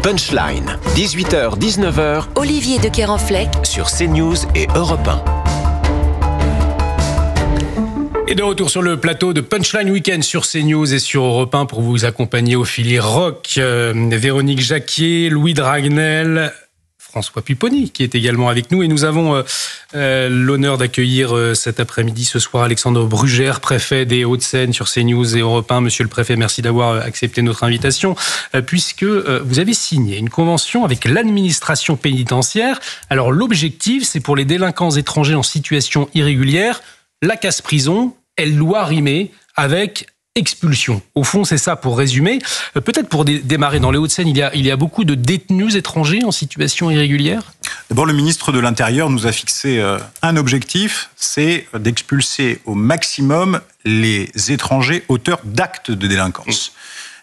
Punchline, 18h-19h, Olivier de Kerenfleck sur CNews et Europe 1. Et de retour sur le plateau de Punchline Week-end sur CNews et sur Europe 1 pour vous accompagner au filier rock. Véronique Jacquier, Louis Dragnel, François Pupponi qui est également avec nous. Et nous avons l'honneur d'accueillir cet après-midi, ce soir, Alexandre Brugère, préfet des Hauts-de-Seine sur CNews et Europe 1. Monsieur le préfet, merci d'avoir accepté notre invitation, puisque vous avez signé une convention avec l'administration pénitentiaire. Alors l'objectif, c'est pour les délinquants étrangers en situation irrégulière, la casse-prison, elle doit rimer avec expulsion. Au fond, c'est ça pour résumer. Peut-être pour démarrer, dans les Hauts-de-Seine, il y a beaucoup de détenus étrangers en situation irrégulière ? D'abord, le ministre de l'Intérieur nous a fixé un objectif, c'est d'expulser au maximum les étrangers auteurs d'actes de délinquance.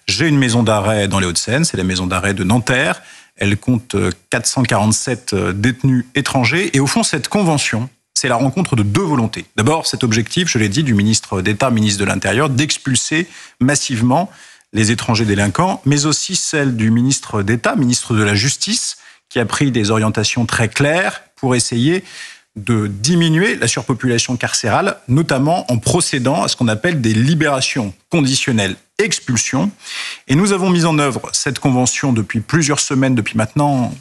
J'ai une maison d'arrêt dans les Hauts-de-Seine, c'est la maison d'arrêt de Nanterre. Elle compte 447 détenus étrangers. Et au fond, cette convention, c'est la rencontre de deux volontés. D'abord, cet objectif, je l'ai dit, du ministre d'État, ministre de l'Intérieur, d'expulser massivement les étrangers délinquants, mais aussi celle du ministre d'État, ministre de la Justice, qui a pris des orientations très claires pour essayer de diminuer la surpopulation carcérale, notamment en procédant à ce qu'on appelle des libérations conditionnelles, expulsions. Et nous avons mis en œuvre cette convention depuis plusieurs semaines, depuis maintenant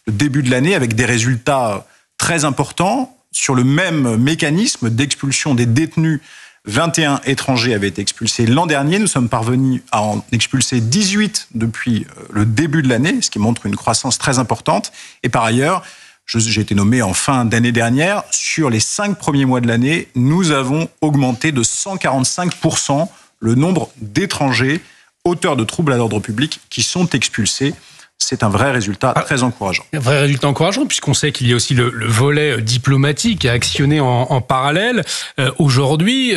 le début de l'année, avec des résultats très importants. Sur le même mécanisme d'expulsion des détenus, 21 étrangers avaient été expulsés l'an dernier. Nous sommes parvenus à en expulser 18 depuis le début de l'année, ce qui montre une croissance très importante. Et par ailleurs, j'ai été nommé en fin d'année dernière. Sur les 5 premiers mois de l'année, nous avons augmenté de 145% le nombre d'étrangers auteurs de troubles à l'ordre public qui sont expulsés. C'est un vrai résultat très encourageant. Un vrai résultat encourageant, puisqu'on sait qu'il y a aussi le volet diplomatique à actionner en parallèle. Aujourd'hui,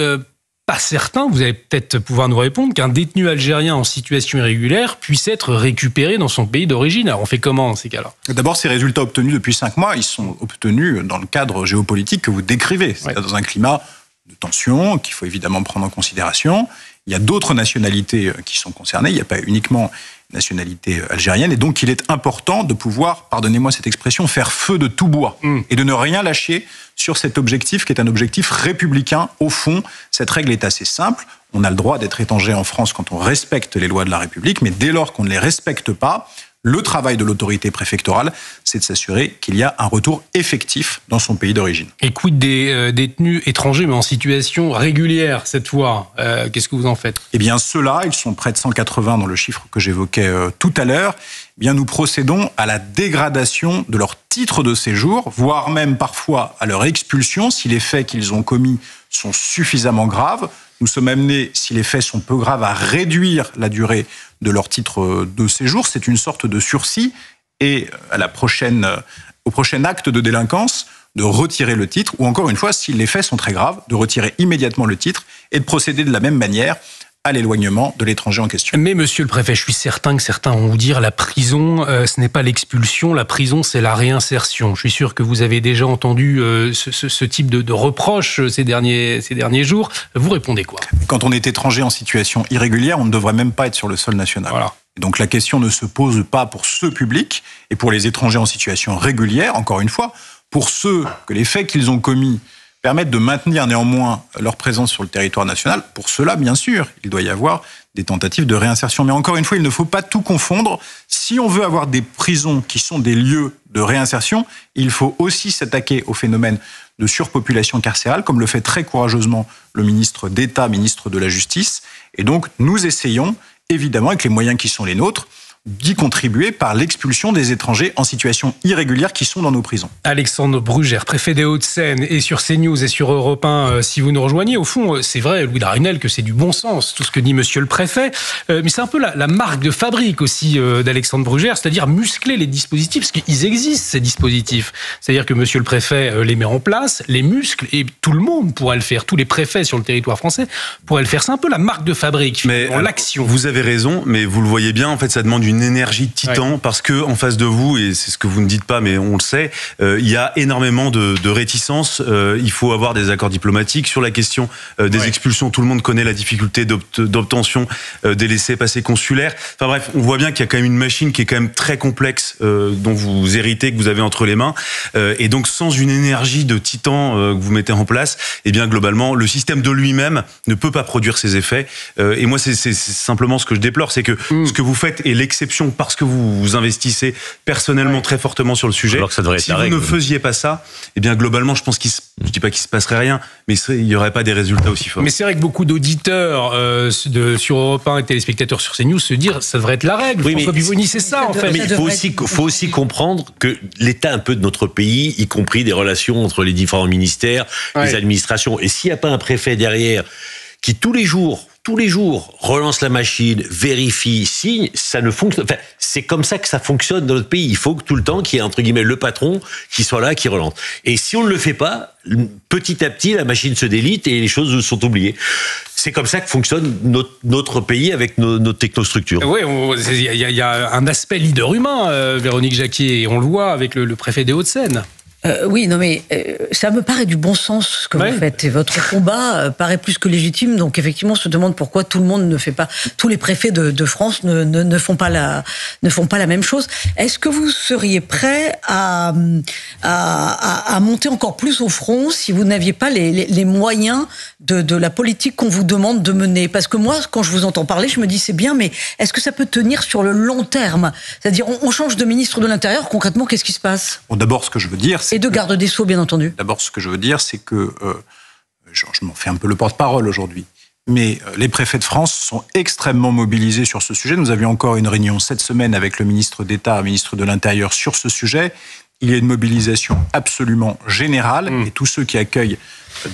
pas certain, vous allez peut-être pouvoir nous répondre, qu'un détenu algérien en situation irrégulière puisse être récupéré dans son pays d'origine. Alors on fait comment dans ces cas-là ? D'abord, ces résultats obtenus depuis 5 mois, ils sont obtenus dans le cadre géopolitique que vous décrivez. C'est-à-dire dans un climat de tension qu'il faut évidemment prendre en considération. Il y a d'autres nationalités qui sont concernées, il n'y a pas uniquement nationalité algérienne, et donc il est important de pouvoir, pardonnez-moi cette expression, faire feu de tout bois, et de ne rien lâcher sur cet objectif qui est un objectif républicain. Au fond, cette règle est assez simple, on a le droit d'être étranger en France quand on respecte les lois de la République, mais dès lors qu'on ne les respecte pas, le travail de l'autorité préfectorale, c'est de s'assurer qu'il y a un retour effectif dans son pays d'origine. Et quid des détenus étrangers, mais en situation régulière cette fois ? Qu'est-ce que vous en faites ? Eh bien, ceux-là, ils sont près de 180 dans le chiffre que j'évoquais tout à l'heure. Eh bien, nous procédons à la dégradation de leur titre de séjour, voire même parfois à leur expulsion, si les faits qu'ils ont commis sont suffisamment graves. Nous sommes amenés, si les faits sont peu graves, à réduire la durée de leur titre de séjour. C'est une sorte de sursis. Et au prochain acte de délinquance, de retirer le titre, ou encore une fois, si les faits sont très graves, de retirer immédiatement le titre et de procéder de la même manière à l'éloignement de l'étranger en question. Mais monsieur le préfet, je suis certain que certains vont vous dire la prison, ce n'est pas l'expulsion, la prison c'est la réinsertion. Je suis sûr que vous avez déjà entendu ce type de reproches ces derniers jours. Vous répondez quoi ? Quand on est étranger en situation irrégulière, on ne devrait même pas être sur le sol national. Voilà. Et donc la question ne se pose pas pour ce public et pour les étrangers en situation régulière, encore une fois, pour ceux que les faits qu'ils ont commis permettent de maintenir néanmoins leur présence sur le territoire national. Pour cela, bien sûr, il doit y avoir des tentatives de réinsertion. Mais encore une fois, il ne faut pas tout confondre. Si on veut avoir des prisons qui sont des lieux de réinsertion, il faut aussi s'attaquer au phénomène de surpopulation carcérale, comme le fait très courageusement le ministre d'État, ministre de la Justice. Et donc, nous essayons, évidemment, avec les moyens qui sont les nôtres, d'y contribuer par l'expulsion des étrangers en situation irrégulière qui sont dans nos prisons. Alexandre Brugère, préfet des Hauts-de-Seine, et sur CNews et sur Europe 1, si vous nous rejoignez, au fond, c'est vrai, Louis Dragnel, que c'est du bon sens, tout ce que dit monsieur le préfet, mais c'est un peu la marque de fabrique aussi d'Alexandre Brugère, c'est-à-dire muscler les dispositifs, parce qu'ils existent, ces dispositifs. C'est-à-dire que monsieur le préfet les met en place, les muscle, et tout le monde pourrait le faire, tous les préfets sur le territoire français pourraient le faire. C'est un peu la marque de fabrique, mais en l'action. Vous avez raison, mais vous le voyez bien, en fait, ça demande une d'une énergie de titan, parce que en face de vous, et c'est ce que vous ne dites pas, mais on le sait, il y a énormément de réticences. Il faut avoir des accords diplomatiques sur la question des expulsions. Tout le monde connaît la difficulté d'obtention des laissez-passer consulaires. Enfin bref, on voit bien qu'il y a quand même une machine qui est quand même très complexe, dont vous héritez, que vous avez entre les mains. Et donc, sans une énergie de titan que vous mettez en place, eh bien, globalement, le système de lui-même ne peut pas produire ses effets. Et moi, c'est simplement ce que je déplore, c'est que ce que vous faites est l'exception parce que vous vous investissez personnellement très fortement sur le sujet. Alors que ça devrait être si vous ne faisiez pas ça, eh bien, globalement, je pense je dis pas qu'il se passerait rien, mais il y aurait pas des résultats aussi forts. Mais c'est vrai que beaucoup d'auditeurs sur Europe 1 et téléspectateurs sur CNews se disent ça devrait être la règle. Oui, François Pupponi, c'est ça en fait. Mais il faut aussi comprendre que l'état un peu de notre pays, y compris des relations entre les différents ministères, les administrations, et s'il n'y a pas un préfet derrière qui tous les jours relance la machine, vérifie, signe, ça ne fonctionne. Enfin, c'est comme ça que ça fonctionne dans notre pays. Il faut que tout le temps qu'il y ait entre guillemets le patron qui soit là, qui relance. Et si on ne le fait pas, petit à petit, la machine se délite et les choses sont oubliées. C'est comme ça que fonctionne notre pays avec nos technostructures. Oui, il y a un aspect leader humain, Véronique Jacquier, et on le voit avec le préfet des Hauts-de-Seine. Oui, non mais ça me paraît du bon sens ce que vous faites. Et votre combat paraît plus que légitime. Donc effectivement, on se demande pourquoi tout le monde ne fait pas, tous les préfets de France ne font pas la même chose. Est-ce que vous seriez prêt à monter encore plus au front si vous n'aviez pas les moyens de la politique qu'on vous demande de mener? Parce que moi, quand je vous entends parler, je me dis c'est bien, mais est-ce que ça peut tenir sur le long terme? C'est-à-dire, on change de ministre de l'Intérieur, concrètement, qu'est-ce qui se passe? Bon, d'abord, ce que je veux dire, c'est... Et de garde des Sceaux, bien entendu. D'abord, ce que je veux dire, c'est que je m'en fais un peu le porte-parole aujourd'hui, mais les préfets de France sont extrêmement mobilisés sur ce sujet. Nous avions encore une réunion cette semaine avec le ministre d'État, ministre de l'Intérieur, sur ce sujet. Il y a une mobilisation absolument générale et tous ceux qui accueillent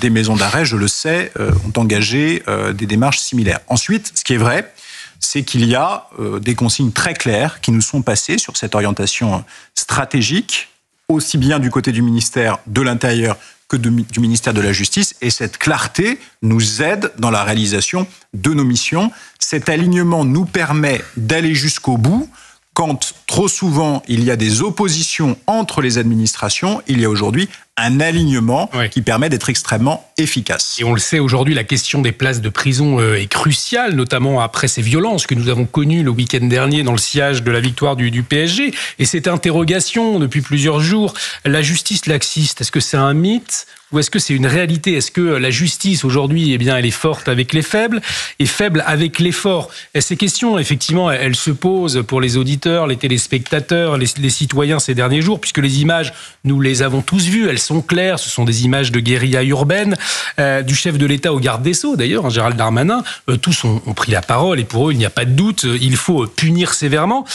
des maisons d'arrêt, je le sais, ont engagé des démarches similaires. Ensuite, ce qui est vrai, c'est qu'il y a des consignes très claires qui nous sont passées sur cette orientation stratégique, aussi bien du côté du ministère de l'Intérieur que du ministère de la Justice. Et cette clarté nous aide dans la réalisation de nos missions. Cet alignement nous permet d'aller jusqu'au bout. Quand trop souvent il y a des oppositions entre les administrations, il y a aujourd'hui un alignement qui permet d'être extrêmement efficace. Et on le sait aujourd'hui, la question des places de prison est cruciale, notamment après ces violences que nous avons connues le week-end dernier dans le sillage de la victoire du PSG. Et cette interrogation depuis plusieurs jours, la justice laxiste, est-ce que c'est un mythe ou est-ce que c'est une réalité? Est-ce que la justice aujourd'hui, eh bien, elle est forte avec les faibles et faible avec les forts? Et ces questions, effectivement, elles se posent pour les auditeurs, les téléspectateurs, les citoyens ces derniers jours, puisque les images, nous les avons tous vues, elles sont claires, ce sont des images de guérilla urbaine, du chef de l'État au garde des Sceaux d'ailleurs, Gérald Darmanin, tous ont pris la parole et pour eux, il n'y a pas de doute, il faut punir sévèrement.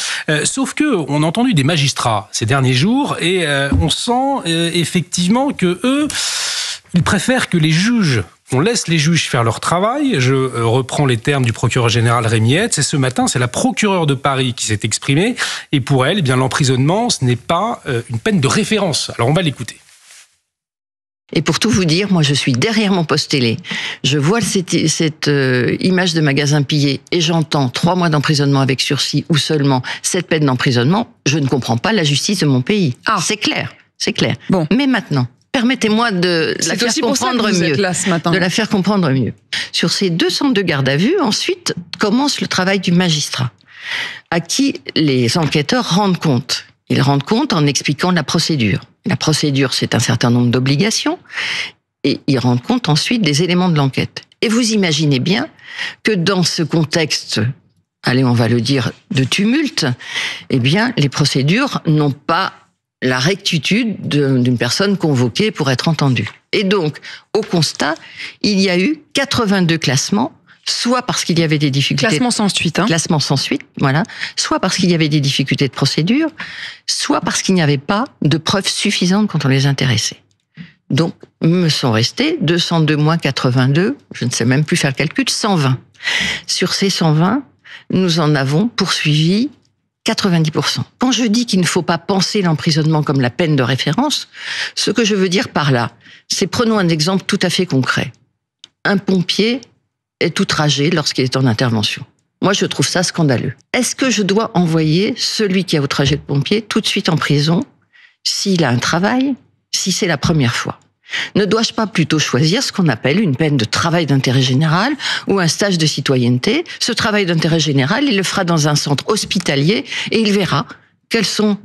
Sauf que on a entendu des magistrats ces derniers jours et on sent effectivement que eux, ils préfèrent que les juges, on laisse les juges faire leur travail. Je reprends les termes du procureur général Rémi Hetz. Et ce matin, c'est la procureure de Paris qui s'est exprimée. Et pour elle, eh bien, l'emprisonnement, ce n'est pas une peine de référence. Alors on va l'écouter. Et pour tout vous dire, moi je suis derrière mon poste télé. Je vois cette image de magasin pillé et j'entends 3 mois d'emprisonnement avec sursis ou seulement 7 peines d'emprisonnement. Je ne comprends pas la justice de mon pays. Ah, c'est clair, c'est clair. Bon. Mais maintenant, permettez-moi de la faire comprendre mieux. De la faire comprendre mieux. Sur ces 202 gardes à vue, ensuite commence le travail du magistrat, à qui les enquêteurs rendent compte. Ils rendent compte en expliquant la procédure. La procédure, c'est un certain nombre d'obligations, et ils rendent compte ensuite des éléments de l'enquête. Et vous imaginez bien que dans ce contexte, allez, on va le dire, de tumulte, eh bien, les procédures n'ont pas la rectitude d'une personne convoquée pour être entendue. Et donc, au constat, il y a eu 82 classements, soit parce qu'il y avait des difficultés... Classement sans suite. Classement sans suite, voilà. Soit parce qu'il y avait des difficultés de procédure, soit parce qu'il n'y avait pas de preuves suffisantes quand on les intéressait. Donc, me sont restés 202 moins 82, je ne sais même plus faire le calcul, 120. Sur ces 120, nous en avons poursuivi 90%. Quand je dis qu'il ne faut pas penser l'emprisonnement comme la peine de référence, ce que je veux dire par là, c'est prenons un exemple tout à fait concret. Un pompier est outragé lorsqu'il est en intervention. Moi, je trouve ça scandaleux. Est-ce que je dois envoyer celui qui a outragé le pompier tout de suite en prison s'il a un travail, si c'est la première fois? Ne dois-je pas plutôt choisir ce qu'on appelle une peine de travail d'intérêt général ou un stage de citoyenneté? Ce travail d'intérêt général, il le fera dans un centre hospitalier et il verra quelles sont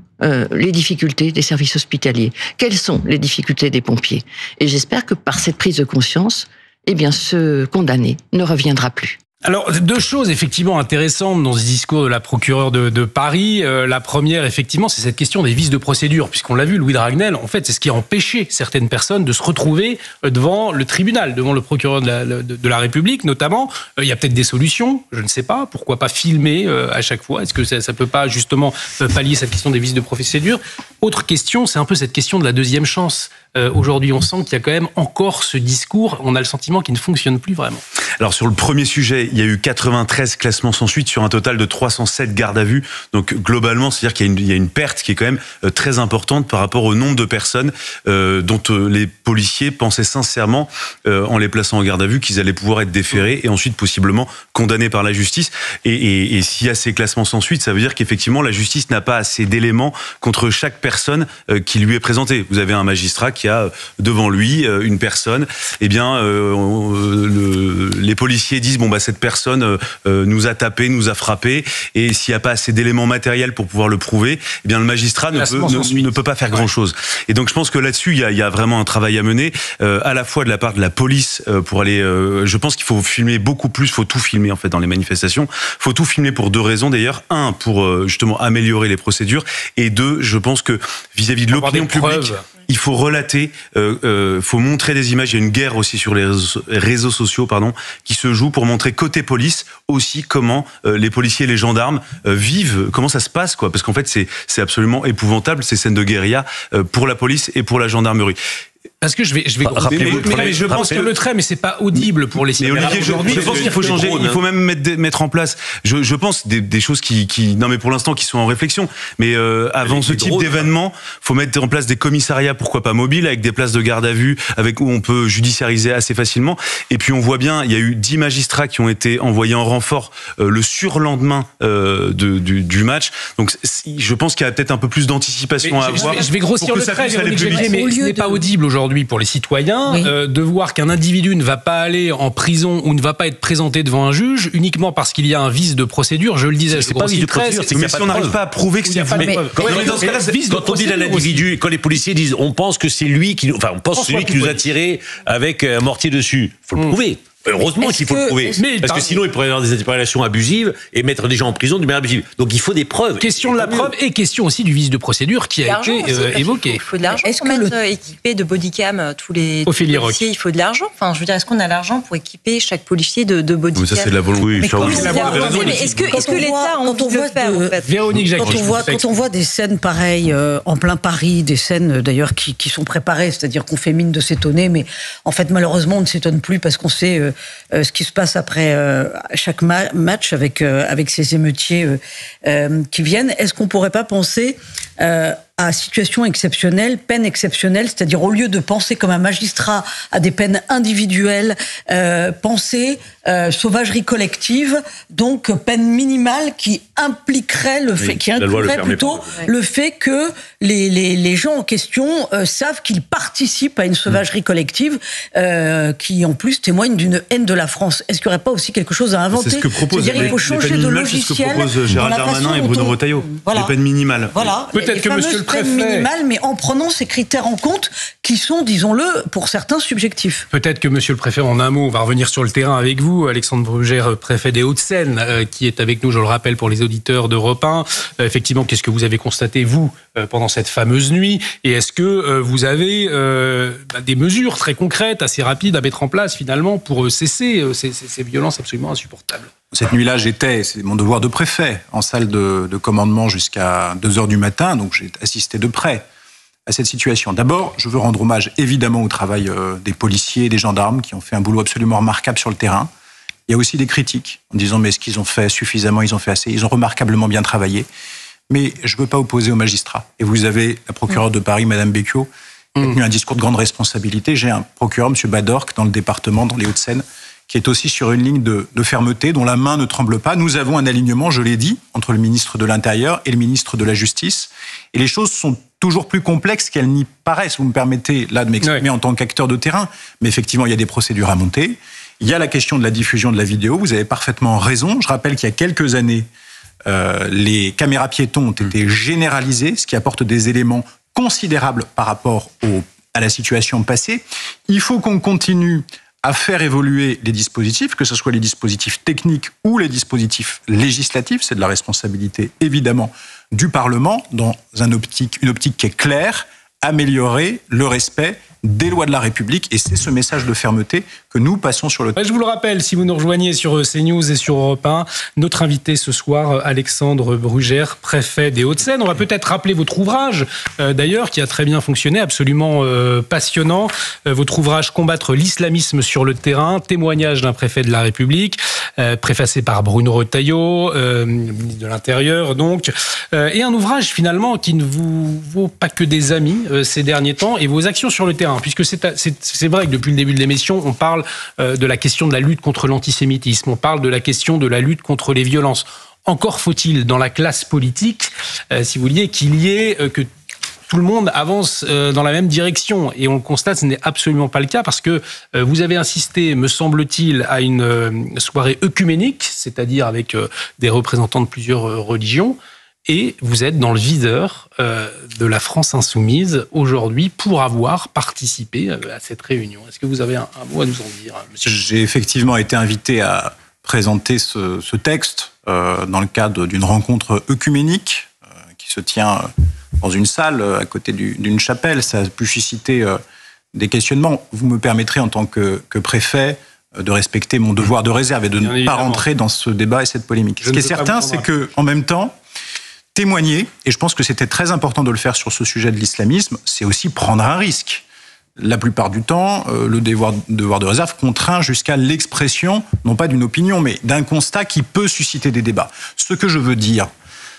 les difficultés des services hospitaliers, quelles sont les difficultés des pompiers. Et j'espère que par cette prise de conscience, eh bien, ce condamné ne reviendra plus. Alors, deux choses effectivement intéressantes dans ce discours de la procureure de Paris. La première, effectivement, c'est cette question des vices de procédure, puisqu'on l'a vu, Louis Dragnel, en fait, c'est ce qui a empêché certaines personnes de se retrouver devant le tribunal, devant le procureur de la République, notamment. Il y a peut-être des solutions, je ne sais pas. Pourquoi pas filmer à chaque fois? Est-ce que ça peut pas justement pallier cette question des vices de procédure? Autre question, c'est un peu cette question de la deuxième chance. Aujourd'hui, on sent qu'il y a quand même encore ce discours, on a le sentiment qu'il ne fonctionne plus vraiment. Alors sur le premier sujet, il y a eu 93 classements sans suite sur un total de 307 gardes à vue. Donc globalement, c'est-à-dire qu'il y a une perte qui est quand même très importante par rapport au nombre de personnes dont les policiers pensaient sincèrement, en les plaçant en garde à vue, qu'ils allaient pouvoir être déférés et ensuite possiblement condamnés par la justice. Et s'il y a ces classements sans suite, ça veut dire qu'effectivement la justice n'a pas assez d'éléments contre chaque personne qui lui est présentée. Vous avez un magistrat qui a devant lui une personne, eh bien les policiers disent bon bah cette personne nous a tapé, nous a frappé, et s'il n'y a pas assez d'éléments matériels pour pouvoir le prouver, eh bien le magistrat ne peut pas faire grand chose. Et donc je pense que là-dessus il y a vraiment un travail à mener, à la fois de la part de la police pour aller. Je pense qu'il faut filmer beaucoup plus, faut tout filmer en fait dans les manifestations. Faut tout filmer pour deux raisons d'ailleurs. Un, pour justement améliorer les procédures, et deux, je pense que vis-à-vis de l'opinion publique, il faut relater, faut montrer des images. Il y a une guerre aussi sur les réseaux sociaux, qui se joue pour montrer côté police aussi comment les policiers et les gendarmes vivent, comment ça se passe, quoi. Parce qu'en fait, c'est absolument épouvantable ces scènes de guérilla pour la police et pour la gendarmerie. Parce que je vais mais je pense que le trait, mais c'est pas audible pour les citoyens. Olivier, je pense qu'il faut changer, il faut même mettre en place, je pense des choses non mais pour l'instant qui sont en réflexion, mais avant ce type d'événement, faut mettre en place des commissariats, pourquoi pas mobiles, avec des places de garde à vue, où on peut judiciariser assez facilement. Et puis on voit bien, il y a eu 10 magistrats qui ont été envoyés en renfort le surlendemain du match. Donc je pense qu'il y a peut-être un peu plus d'anticipation à avoir. Je vais grossir le trait, mais ce n'est pas audible aujourd'hui pour les citoyens, de voir qu'un individu ne va pas aller en prison ou ne va pas être présenté devant un juge uniquement parce qu'il y a un vice de procédure. Je le disais, c'est pas vice de procédure, mais si on n'arrive pas à prouver que c'est quand on dit à l'individu, quand les policiers disent on pense que c'est lui qui nous a tiré avec un mortier dessus, faut le prouver. Heureusement qu'il faut le prouver, parce que sinon il pourrait y avoir des interpellations abusives et mettre des gens en prison de manière abusive. Donc il faut des preuves. Question de la preuve et question aussi du vice de procédure qui a été évoqué. Il faut de l'argent pour mettre équipé de bodycam tous les policiers. Il faut de l'argent. Enfin, je veux dire, est-ce qu'on a l'argent pour équiper chaque policier de bodycam? Ça c'est de la volonté. Mais est-ce que l'État a envie de le faire, en fait? Véronique Jacquier, quand on voit des scènes pareilles en plein Paris, des scènes d'ailleurs qui sont préparées, c'est-à-dire qu'on fait mine de s'étonner, mais en fait malheureusement on ne s'étonne plus parce qu'on sait ce qui se passe après chaque match avec ces émeutiers qui viennent. Est-ce qu'on pourrait pas penser à situation exceptionnelle, peine exceptionnelle, c'est-à-dire au lieu de penser comme un magistrat à des peines individuelles, penser sauvagerie collective, donc peine minimale qui impliquerait le fait, qui inclurait plutôt le fait que les gens en question savent qu'ils participent à une sauvagerie collective qui en plus témoigne d'une haine de la France. Est-ce qu'il n'y aurait pas aussi quelque chose à inventer? C'est ce que propose. C'est-à-dire il faut changer de logiciel. C'est ce que proposent Gérald Darmanin et Bruno Retailleau. Les peines minimales. Voilà. Peut-être que Monsieur le Préfet, minimales, mais en prenant ces critères en compte qui sont, disons-le, pour certains subjectifs. Peut-être que Monsieur le Préfet, en un mot, on va revenir sur le terrain avec vous, Alexandre Brugère, préfet des Hauts-de-Seine, qui est avec nous, je le rappelle, pour les auditeurs d'Europe 1. Effectivement, qu'est-ce que vous avez constaté, vous, pendant cette fameuse nuit? Et est-ce que vous avez des mesures très concrètes, assez rapides à mettre en place, finalement, pour cesser ces violences absolument insupportables? Cette nuit-là, c'est mon devoir de préfet, en salle de commandement jusqu'à 2h du matin, donc j'ai assisté de près à cette situation. D'abord, je veux rendre hommage évidemment au travail des policiers et des gendarmes qui ont fait un boulot absolument remarquable sur le terrain. Il y a aussi des critiques en disant mais est-ce qu'ils ont fait suffisamment, ils ont fait assez, ils ont remarquablement bien travaillé. Mais je ne veux pas opposer aux magistrats. Et vous avez la procureure de Paris, Madame Becchio, qui a tenu un discours de grande responsabilité. J'ai un procureur, M. Badorc, dans le département, dans les Hauts-de-Seine, qui est aussi sur une ligne de fermeté, dont la main ne tremble pas. Nous avons un alignement, je l'ai dit, entre le ministre de l'Intérieur et le ministre de la Justice. Et les choses sont toujours plus complexes qu'elles n'y paraissent. Vous me permettez là de m'exprimer en tant qu'acteur de terrain, mais effectivement, il y a des procédures à monter. Il y a la question de la diffusion de la vidéo. Vous avez parfaitement raison. Je rappelle qu'il y a quelques années, les caméras piétons ont été généralisées, ce qui apporte des éléments considérables par rapport à la situation passée. Il faut qu'on continue à faire évoluer les dispositifs, que ce soit les dispositifs techniques ou les dispositifs législatifs. C'est de la responsabilité, évidemment, du Parlement, dans une optique qui est claire, améliorer le respect des lois de la République, et c'est ce message de fermeté que nous passons sur le terrain. Je vous le rappelle, si vous nous rejoignez sur CNews et sur Europe 1, notre invité ce soir, Alexandre Brugère, préfet des Hauts-de-Seine. On va peut-être rappeler votre ouvrage, d'ailleurs, qui a très bien fonctionné, absolument passionnant. Votre ouvrage « Combattre l'islamisme sur le terrain », témoignage d'un préfet de la République, préfacé par Bruno Retailleau, ministre de l'Intérieur, donc. Et un ouvrage, finalement, qui ne vous vaut pas que des amis ces derniers temps, et vos actions sur le terrain. Puisque c'est vrai que depuis le début de l'émission, on parle de la question de la lutte contre l'antisémitisme, on parle de la question de la lutte contre les violences. Encore faut-il, dans la classe politique, si vous vouliez, qu'il y ait que tout le monde avance dans la même direction. Et on le constate, ce n'est absolument pas le cas, parce que vous avez insisté, me semble-t-il, à une soirée œcuménique, c'est-à-dire avec des représentants de plusieurs religions. Et vous êtes dans le viseur de la France insoumise aujourd'hui pour avoir participé à cette réunion. Est-ce que vous avez un mot à nous en dire, monsieur ? J'ai effectivement été invité à présenter ce texte dans le cadre d'une rencontre œcuménique qui se tient dans une salle à côté d'une chapelle. Ça a pu susciter des questionnements. Vous me permettrez, en tant que préfet, de respecter mon devoir de réserve et de ne pas rentrer dans ce débat et cette polémique. Ce qui est certain, c'est qu'en même temps, témoigner, et je pense que c'était très important de le faire sur ce sujet de l'islamisme, c'est aussi prendre un risque. La plupart du temps, le devoir de réserve contraint jusqu'à l'expression, non pas d'une opinion, mais d'un constat qui peut susciter des débats. Ce que je veux dire,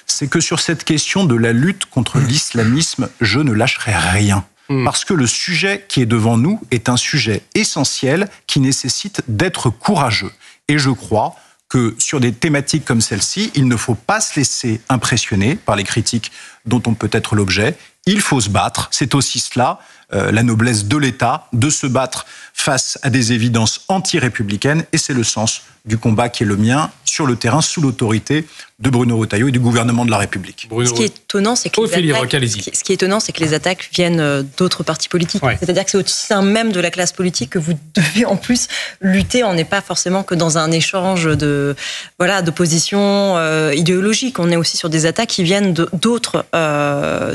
c'est que sur cette question de la lutte contre l'islamisme, je ne lâcherai rien. Parce que le sujet qui est devant nous est un sujet essentiel qui nécessite d'être courageux. Et je crois que sur des thématiques comme celle-ci, il ne faut pas se laisser impressionner par les critiques dont on peut être l'objet. Il faut se battre. C'est aussi cela, la noblesse de l'État, de se battre face à des évidences anti-républicaines. Et c'est le sens du combat qui est le mien sur le terrain, sous l'autorité de Bruno Retailleau et du gouvernement de la République. Ce qui est étonnant, c'est que les attaques viennent d'autres partis politiques. Ouais. C'est-à-dire que c'est au sein même de la classe politique que vous devez en plus lutter. On n'est pas forcément que dans un échange d'opposition idéologique. On est aussi sur des attaques qui viennent d'autres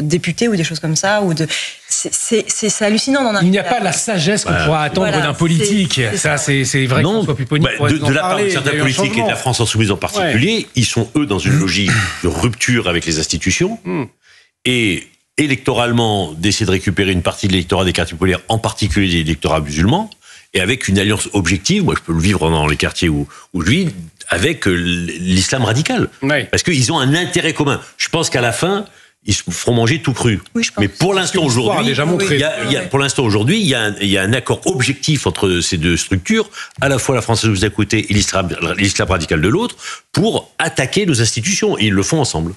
députés ou des choses comme ça. C'est hallucinant d'en arriver. Il n'y a pas la sagesse qu'on pourra attendre d'un politique. C'est vrai qu'on soit plus poli. De la part de certains politiques et de la France insoumise en particulier, ils sont eux dans une logique de rupture avec les institutions et électoralement d'essayer de récupérer une partie de l'électorat des quartiers populaires, en particulier des électorats musulmans, et avec une alliance objective, moi je peux le vivre dans les quartiers où je vis, avec l'islam radical. Parce qu'ils ont un intérêt commun. Je pense qu'à la fin, ils se feront manger tout cru. Oui, mais pour l'instant aujourd'hui, il y a un accord objectif entre ces deux structures, à la fois la France insoumise d'un côté et l'islam radical de l'autre, pour attaquer nos institutions. Et ils le font ensemble.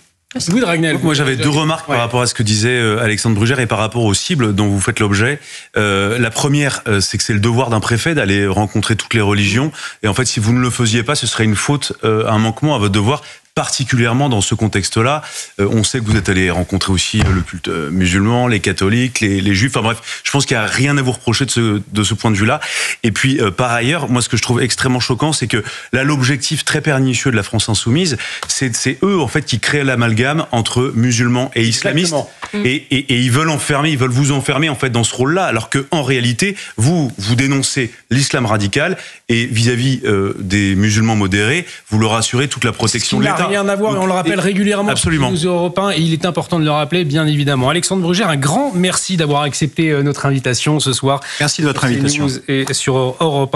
Oui, Dragnel. Moi, j'avais deux remarques par rapport à ce que disait Alexandre Brugère et par rapport aux cibles dont vous faites l'objet. La première, c'est que c'est le devoir d'un préfet d'aller rencontrer toutes les religions. Et en fait, si vous ne le faisiez pas, ce serait une faute, un manquement à votre devoir. Particulièrement dans ce contexte-là, on sait que vous êtes allé rencontrer aussi le culte musulman, les catholiques, les juifs. Enfin bref, je pense qu'il n'y a rien à vous reprocher de ce point de vue-là. Et puis, par ailleurs, moi, ce que je trouve extrêmement choquant, c'est que là, l'objectif très pernicieux de la France insoumise, c'est eux, en fait, qui créent l'amalgame entre musulmans et islamistes. Et ils veulent vous enfermer, en fait, dans ce rôle-là. Alors que, en réalité, vous dénoncez l'islam radical et vis-à-vis des musulmans modérés, vous leur assurez toute la protection de l'État. Rien à voir, et on le rappelle régulièrement sur les Européens, et il est important de le rappeler, bien évidemment. Alexandre Brugère, un grand merci d'avoir accepté notre invitation ce soir. Merci de votre invitation. Et sur Europe 1.